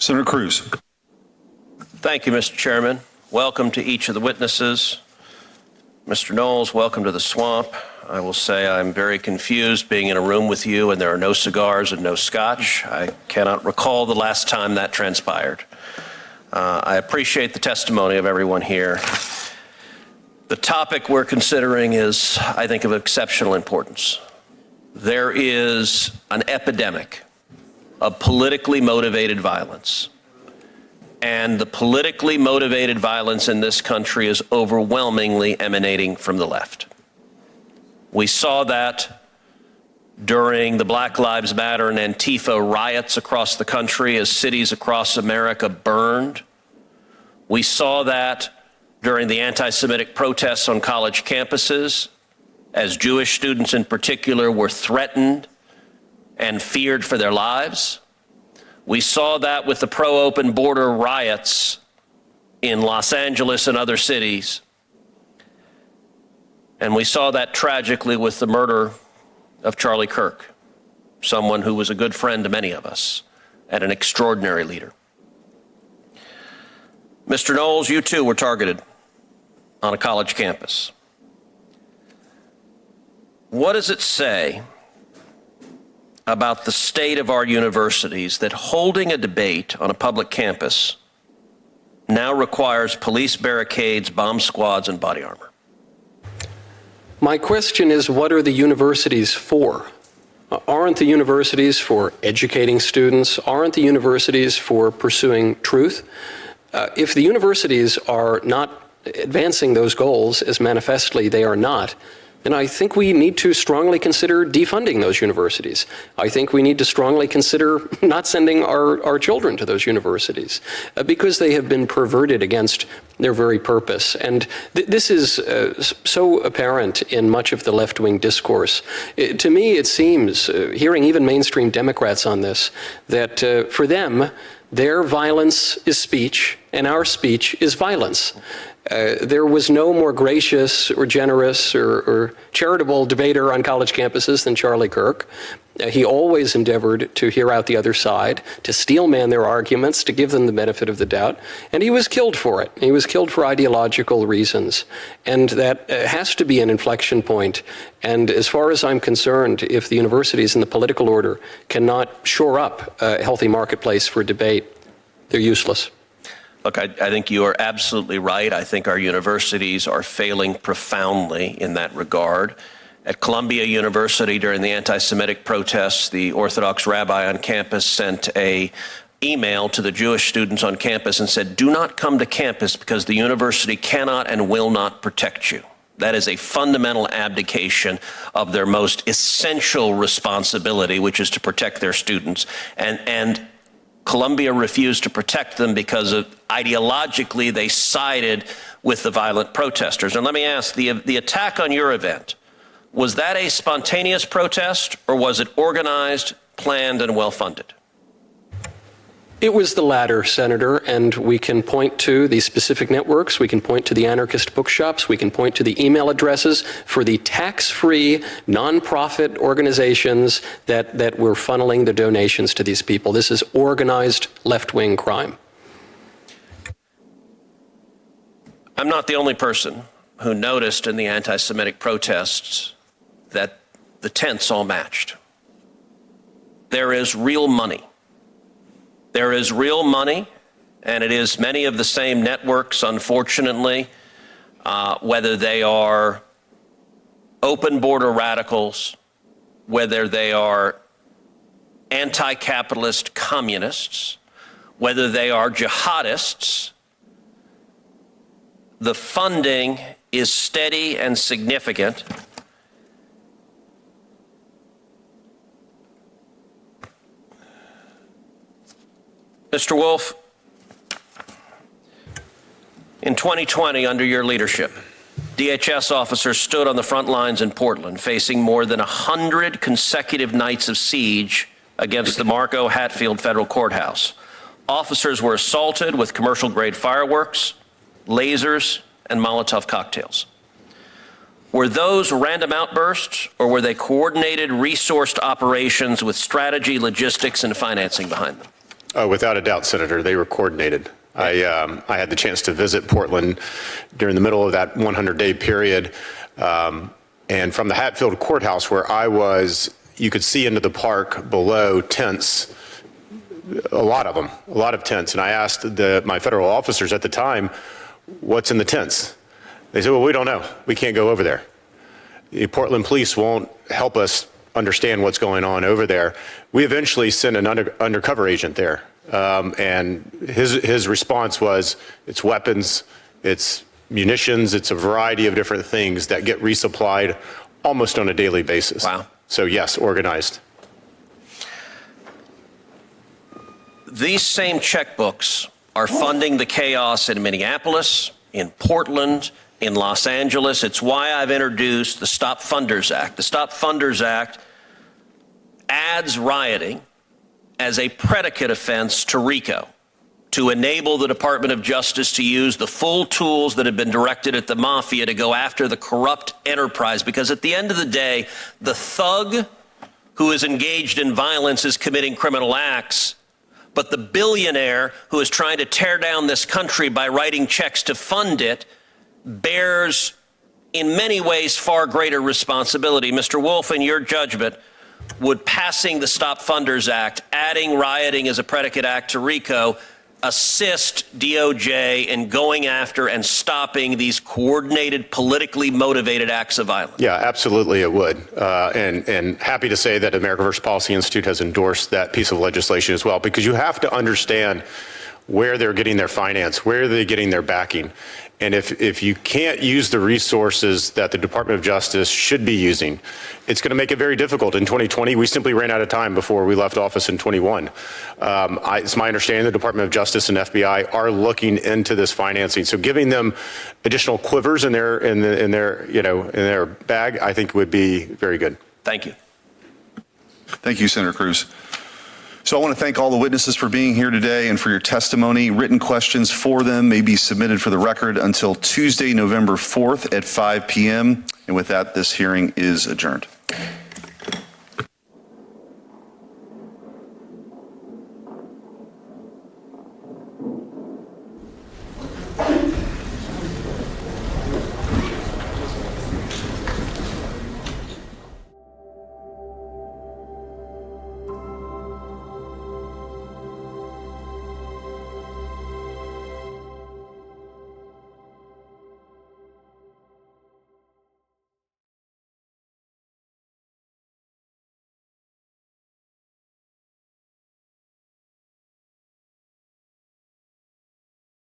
Senator Cruz. Thank you, Mr. Chairman. Welcome to each of the witnesses. Mr. Knowles, welcome to the swamp. I will say I'm very confused being in a room with you and there are no cigars and no scotch. I cannot recall the last time that transpired. I appreciate the testimony of everyone here. The topic we're considering is, I think, of exceptional importance. There is an epidemic of politically motivated violence. And the politically motivated violence in this country is overwhelmingly emanating from the left. We saw that during the Black Lives Matter and Antifa riots across the country as cities across America burned. We saw that during the anti-Semitic protests on college campuses, as Jewish students in particular were threatened and feared for their lives. We saw that with the pro-open border riots in Los Angeles and other cities. And we saw that tragically with the murder of Charlie Kirk, someone who was a good friend to many of us and an extraordinary leader. Mr. Knowles, you too were targeted on a college campus. What does it say about the state of our universities that holding a debate on a public campus now requires police barricades, bomb squads, and body armor? My question is, what are the universities for? Aren't the universities for educating students? Aren't the universities for pursuing truth? If the universities are not advancing those goals, as manifestly they are not, then I think we need to strongly consider defunding those universities. I think we need to strongly consider not sending our children to those universities because they have been perverted against their very purpose. And this is so apparent in much of the left-wing discourse. To me, it seems, hearing even mainstream Democrats on this, that for them, their violence is speech and our speech is violence. There was no more gracious or generous or charitable debater on college campuses than Charlie Kirk. He always endeavored to hear out the other side, to steelman their arguments, to give them the benefit of the doubt, and he was killed for it. He was killed for ideological reasons, and that has to be an inflection point. And as far as I'm concerned, if the universities and the political order cannot shore up a healthy marketplace for debate, they're useless. Look, I think you are absolutely right. I think our universities are failing profoundly in that regard. At Columbia University during the anti-Semitic protests, the Orthodox rabbi on campus sent an email to the Jewish students on campus and said, "Do not come to campus because the university cannot and will not protect you." That is a fundamental abdication of their most essential responsibility, which is to protect their students. And Columbia refused to protect them because ideologically they sided with the violent protesters. And let me ask, the attack on your event, was that a spontaneous protest or was it organized, planned, and well-funded? It was the latter, Senator, and we can point to the specific networks, we can point to the anarchist bookshops, we can point to the email addresses for the tax-free nonprofit organizations that were funneling the donations to these people. This is organized left-wing crime. I'm not the only person who noticed in the anti-Semitic protests that the tents all matched. There is real money. There is real money, and it is many of the same networks, unfortunately, whether they are open border radicals, whether they are anti-capitalist communists, whether they are jihadists. The funding is steady and significant. Mr. Wolf, in 2020, under your leadership, DHS officers stood on the front lines in Portland, facing more than 100 consecutive nights of siege against the Marco Hatfield Federal Courthouse. Officers were assaulted with commercial-grade fireworks, lasers, and Molotov cocktails. Were those random outbursts, or were they coordinated, resourced operations with strategy, logistics, and financing behind them? Oh, without a doubt, Senator. They were coordinated. I had the chance to visit Portland during the middle of that 100-day period. And from the Hatfield Courthouse where I was, you could see into the park below tents, a lot of tents. And I asked my federal officers at the time, what's in the tents? They said, well, we don't know. We can't go over there. The Portland police won't help us understand what's going on over there. We eventually sent an undercover agent there. And his response was, it's weapons, it's munitions, it's a variety of different things that get resupplied almost on a daily basis. Wow. So yes, organized. These same checkbooks are funding the chaos in Minneapolis, in Portland, in Los Angeles. It's why I've introduced the Stop Funders Act. The Stop Funders Act adds rioting as a predicate offense to RICO to enable the Department of Justice to use the full tools that have been directed at the mafia to go after the corrupt enterprise. Because at the end of the day, the thug who is engaged in violence is committing criminal acts, but the billionaire who is trying to tear down this country by writing checks to fund it bears, in many ways, far greater responsibility. Mr. Wolf, in your judgment, would passing the Stop Funders Act, adding rioting as a predicate act to RICO, assist DOJ in going after and stopping these coordinated, politically motivated acts of violence? Yeah, absolutely it would. And happy to say that America First Policy Institute has endorsed that piece of legislation as well, because you have to understand where they're getting their finance, where they're getting their backing. And if you can't use the resources that the Department of Justice should be using, it's going to make it very difficult. In 2020, we simply ran out of time before we left office in 21. It's my understanding the Department of Justice and FBI are looking into this financing. So giving them additional quivers in their bag, I think would be very good. Thank you. Thank you, Senator Cruz. So I want to thank all the witnesses for being here today and for your testimony. Written questions for them may be submitted for the record until Tuesday, November 4th at 5 p.m. And with that, this hearing is adjourned.